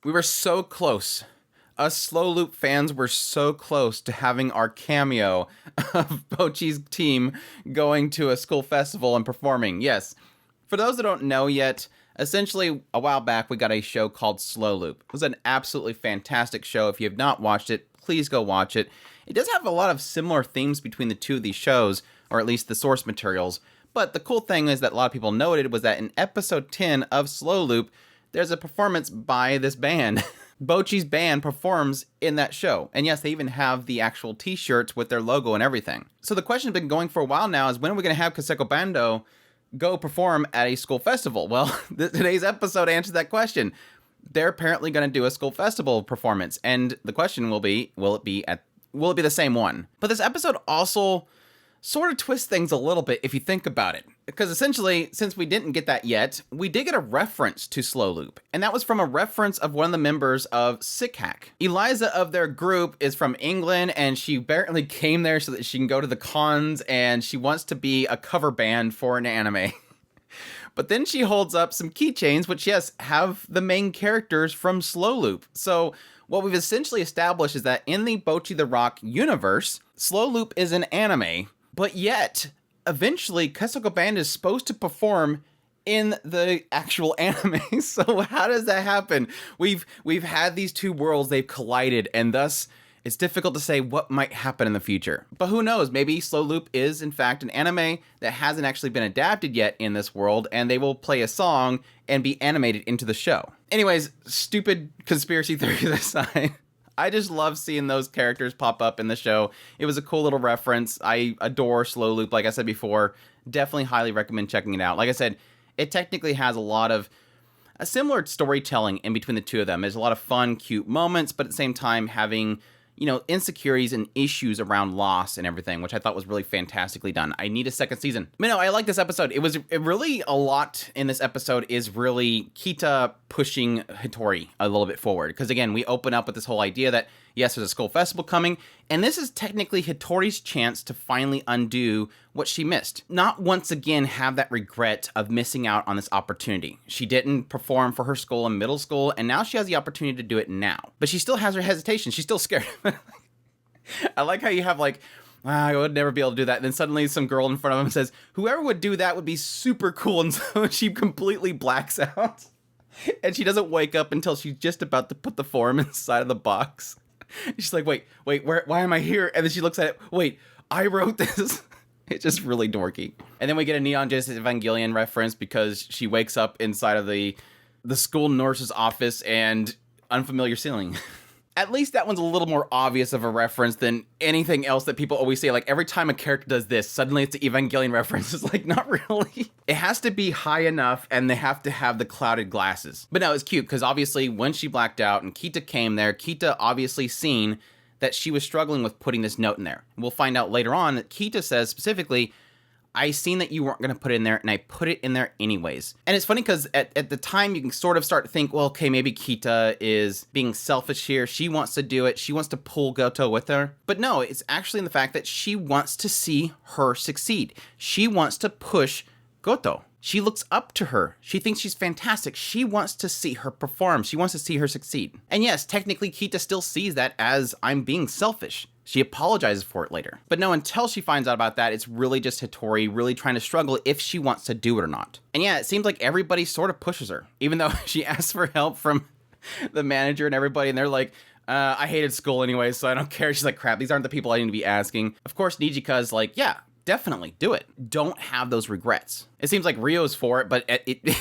We were so close. Us Slow Loop fans were so close to having our cameo of Bocchi's team going to a school festival and performing. Yes. For those that don't know yet, essentially a while back we got a show called Slow Loop. It was an absolutely fantastic show. If you have not watched it, please go watch it. It does have a lot of similar themes between the two of these shows, or at least the source materials. But the cool thing is that a lot of people noted was that in episode 10 of Slow Loop, there's a performance by this band. Bocchi's band performs in that show. And yes, they even have the actual t-shirts with their logo and everything. So the question has been going for a while now is when are we going to have Kaseko Bando go perform at a school festival? Well, today's episode answers that question. They're apparently going to do a school festival performance. And the question will be, will it be the same one? But this episode also sort of twists things a little bit if you think about it. Because essentially, since we didn't get that yet, we did get a reference to Slow Loop. And that was from a reference of one of the members of Sick Hack. Eliza of their group is from England, and she apparently came there so that she can go to the cons, and she wants to be a cover band for an anime. But then she holds up some keychains, which, yes, have the main characters from Slow Loop. So what we've essentially established is that in the Bocchi the Rock universe, Slow Loop is an anime, but yet, eventually, Kaseko Band is supposed to perform in the actual anime. So how does that happen? We've had these two worlds, they've collided, and thus it's difficult to say what might happen in the future. But who knows? Maybe Slow Loop is, in fact, an anime that hasn't actually been adapted yet in this world, and they will play a song and be animated into the show. Anyways, stupid conspiracy theories aside, I just love seeing those characters pop up in the show. It was a cool little reference. I adore Slow Loop, like I said before. Definitely highly recommend checking it out. Like I said, it technically has a lot of a similar storytelling in between the two of them. There's a lot of fun, cute moments, but at the same time having, insecurities and issues around loss and everything, which I thought was really fantastically done. I need a second season. But no, I like this episode. It really, a lot in this episode is really Kita pushing Hitori a little bit forward. Because again, we open up with this whole idea that, yes, there's a school festival coming, and this is technically Hitori's chance to finally undo what she missed. Not once again have that regret of missing out on this opportunity. She didn't perform for her school in middle school, and now she has the opportunity to do it now. But she still has her hesitation. She's still scared. I like how you have I would never be able to do that. And then suddenly some girl in front of him says, whoever would do that would be super cool. And so she completely blacks out. And she doesn't wake up until she's just about to put the form inside of the box. She's like, wait, why am I here? And then she looks at it, wait, I wrote this. It's just really dorky. And then we get a Neon Genesis Evangelion reference because she wakes up inside of the school nurse's office and unfamiliar ceiling. At least that one's a little more obvious of a reference than anything else that people always say. Like, every time a character does this, suddenly it's an Evangelion reference. It's like, not really. It has to be high enough, and they have to have the clouded glasses. But no, it's cute, because obviously, when she blacked out and Kita came there, Kita obviously seen that she was struggling with putting this note in there. We'll find out later on that Kita says specifically, I seen that you weren't going to put it in there, and I put it in there anyways. And it's funny because at the time, you can sort of start to think, well, okay, maybe Kita is being selfish here. She wants to do it. She wants to pull Goto with her. But no, it's actually in the fact that she wants to see her succeed. She wants to push Goto. She looks up to her. She thinks she's fantastic. She wants to see her perform. She wants to see her succeed. And yes, technically, Kita still sees that as I'm being selfish. She apologizes for it later. But no, until she finds out about that, it's really just Hitori really trying to struggle if she wants to do it or not. And yeah, it seems like everybody sort of pushes her, even though she asks for help from the manager and everybody, and they're like, I hated school anyway, so I don't care. She's like, crap, these aren't the people I need to be asking. Of course, Nijika's like, yeah, definitely do it. Don't have those regrets. It seems like Rio's for it, but it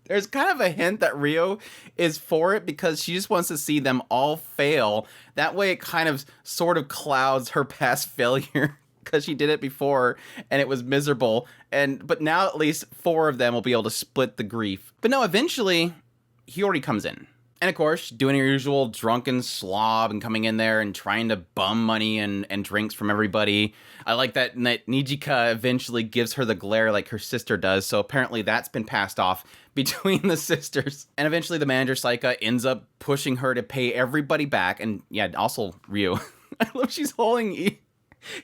there's kind of a hint that Rio is for it because she just wants to see them all fail. That way it kind of sort of clouds her past failure because she did it before and it was miserable. But now at least 4 of them will be able to split the grief. But no, eventually Hiyori comes in. And of course, doing her usual drunken slob and coming in there and trying to bum money and drinks from everybody. I like that Nijika eventually gives her the glare like her sister does. So apparently that's been passed off between the sisters. And eventually the manager, Saika, ends up pushing her to pay everybody back. And yeah, also Ryu. I love she's holding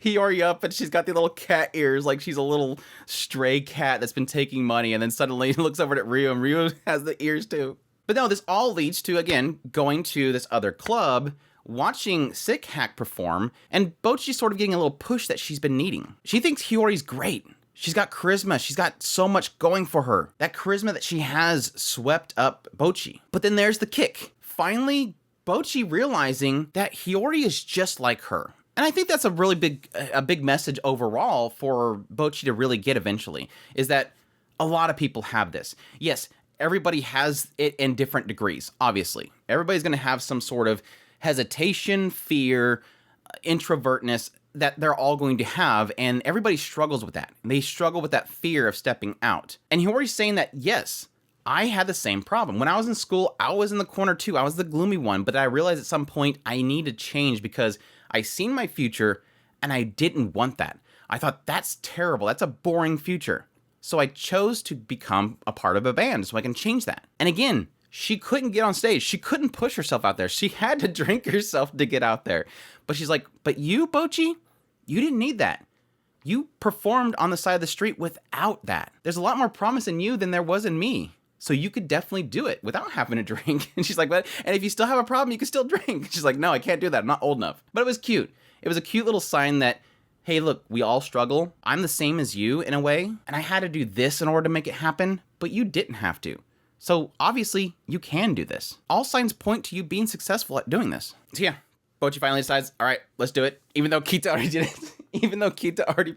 Hiyori up and she's got the little cat ears like she's a little stray cat that's been taking money. And then suddenly looks over at Ryu and Ryu has the ears too. But no, this all leads to, again, going to this other club, watching Sick Hack perform, and Bocchi sort of getting a little push that she's been needing. She thinks Hiyori's great. She's got charisma. She's got so much going for her. That charisma that she has swept up Bocchi. But then there's the kick. Finally, Bocchi realizing that Hiyori is just like her. And I think that's a really big message overall for Bocchi to really get eventually, is that a lot of people have this. Yes, everybody has it in different degrees, obviously. Everybody's going to have some sort of hesitation, fear, introvertness that they're all going to have, and everybody struggles with that. They struggle with that fear of stepping out. And Hiyori's saying that, yes, I had the same problem. When I was in school, I was in the corner too. I was the gloomy one, but I realized at some point I need to change because I seen my future and I didn't want that. I thought, that's terrible. That's a boring future. So I chose to become a part of a band so I can change that. And again, she couldn't get on stage. She couldn't push herself out there. She had to drink herself to get out there. But she's like, but you, Bocchi, you didn't need that. You performed on the side of the street without that. There's a lot more promise in you than there was in me. So you could definitely do it without having to drink. And she's like, but, and if you still have a problem, you can still drink. She's like, no, I can't do that. I'm not old enough. But it was cute. It was a cute little sign that, hey, look, we all struggle. I'm the same as you in a way. And I had to do this in order to make it happen, but you didn't have to. So obviously you can do this. All signs point to you being successful at doing this. So yeah, Bocchi finally decides, all right, let's do it. Even though Kita already did it. Even though Kita already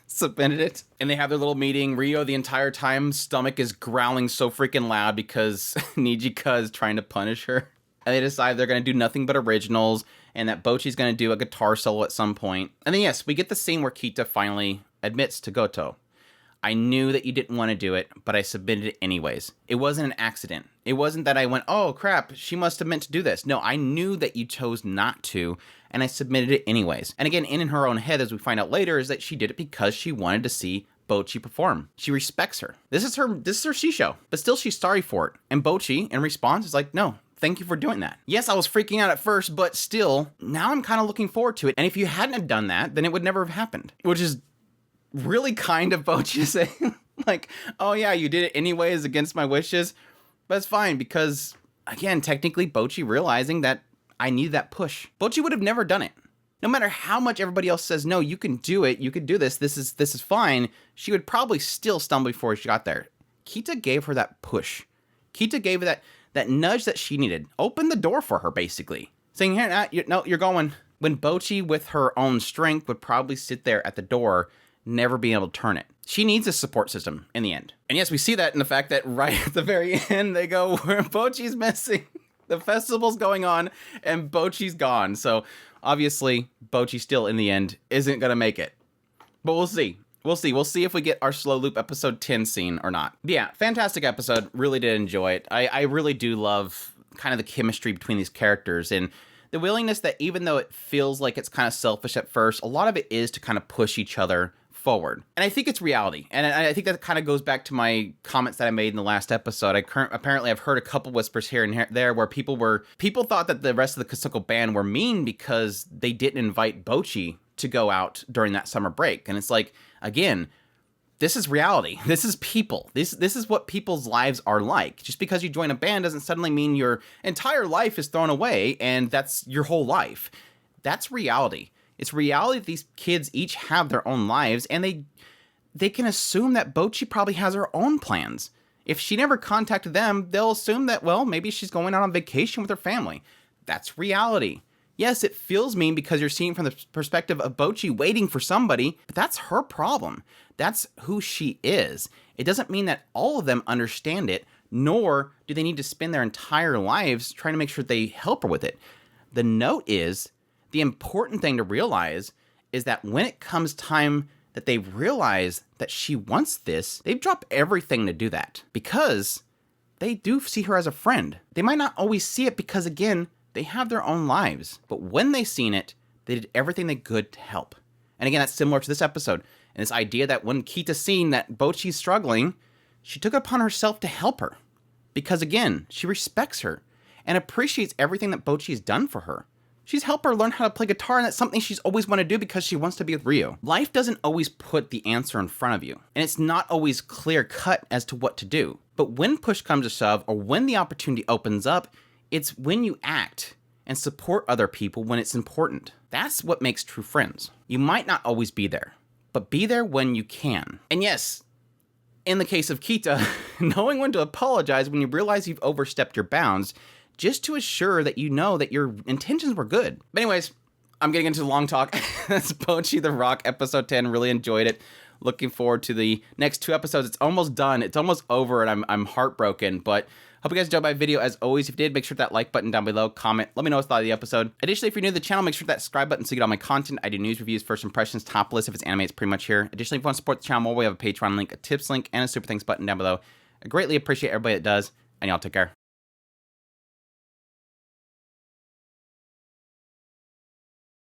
submitted it. And they have their little meeting. Ryo the entire time, stomach is growling so freaking loud because Nijika is trying to punish her. And they decide they're going to do nothing but originals and that Bocchi's going to do a guitar solo at some point. And then yes, we get the scene where Kita finally admits to Goto. I knew that you didn't want to do it, but I submitted it anyways. It wasn't an accident. It wasn't that I went, oh crap, she must have meant to do this. No, I knew that you chose not to, and I submitted it anyways. And again, in her own head, as we find out later, is that she did it because she wanted to see Bocchi perform. She respects her. This is her she-show, but still she's sorry for it. And Bocchi, in response, is like, no, thank you for doing that. Yes, I was freaking out at first, but still, now I'm kind of looking forward to it. And if you hadn't have done that, then it would never have happened. Which is really kind of Bocchi saying, like, oh yeah, you did it anyways against my wishes. But it's fine because, again, technically Bocchi realizing that I need that push. Bocchi would have never done it. No matter how much everybody else says, no, you can do it, you could do this, this is fine, she would probably still stumble before she got there. Kita gave her that push. Kita gave her that nudge that she needed. Opened the door for her, basically. Saying, here, no, you're going. When Bocchi, with her own strength, would probably sit there at the door, never being able to turn it. She needs a support system in the end. And yes, we see that in the fact that right at the very end, they go, where Bocchi's missing. The festival's going on, and Bocchi's gone. So, obviously, Bocchi still, in the end, isn't going to make it. But we'll see. We'll see. We'll see if we get our Slow Loop episode 10 scene or not. But yeah, fantastic episode. Really did enjoy it. I really do love kind of the chemistry between these characters and the willingness that even though it feels like it's kind of selfish at first, a lot of it is to kind of push each other forward. And I think it's reality. And I think that kind of goes back to my comments that I made in the last episode. Apparently I've heard a couple whispers here and there where people thought that the rest of the Kasuko band were mean because they didn't invite Bocchi to go out during that summer break. And it's like, again, this is reality. This is people. This is what people's lives are like. Just because you join a band doesn't suddenly mean your entire life is thrown away and that's your whole life. That's reality. It's reality that these kids each have their own lives, and they can assume that Bocchi probably has her own plans. If she never contacted them, they'll assume that, well, maybe she's going out on vacation with her family. That's reality. Yes, it feels mean because you're seeing from the perspective of Bocchi waiting for somebody, but that's her problem. That's who she is. It doesn't mean that all of them understand it, nor do they need to spend their entire lives trying to make sure they help her with it. The note is, the important thing to realize is that when it comes time that they realize that she wants this, they drop everything to do that because they do see her as a friend. They might not always see it because, again, they have their own lives. But when they seen it, they did everything they could to help. And again, that's similar to this episode. And this idea that when Kita seen that Bocchi's struggling, she took it upon herself to help her. Because again, she respects her and appreciates everything that Bocchi has done for her. She's helped her learn how to play guitar, and that's something she's always wanted to do because she wants to be with Ryo. Life doesn't always put the answer in front of you, and it's not always clear cut as to what to do. But when push comes to shove, or when the opportunity opens up, it's when you act and support other people when it's important. That's what makes true friends. You might not always be there, but be there when you can. And yes, in the case of Kita, knowing when to apologize when you realize you've overstepped your bounds, just to assure that you know that your intentions were good. But anyways, I'm getting into the long talk. That's Bocchi the Rock, episode 10. Really enjoyed it. Looking forward to the next 2 episodes. It's almost done. It's almost over, and I'm heartbroken. But hope you guys enjoyed my video. As always, if you did, make sure that like button down below. Comment. Let me know what you thought of the episode. Additionally, if you're new to the channel, make sure that subscribe button so you get all my content. I do news, reviews, first impressions, top list. If it's anime, it's pretty much here. Additionally, if you want to support the channel more, we have a Patreon link, a tips link, and a super thanks button down below. I greatly appreciate everybody that does, and y'all take care.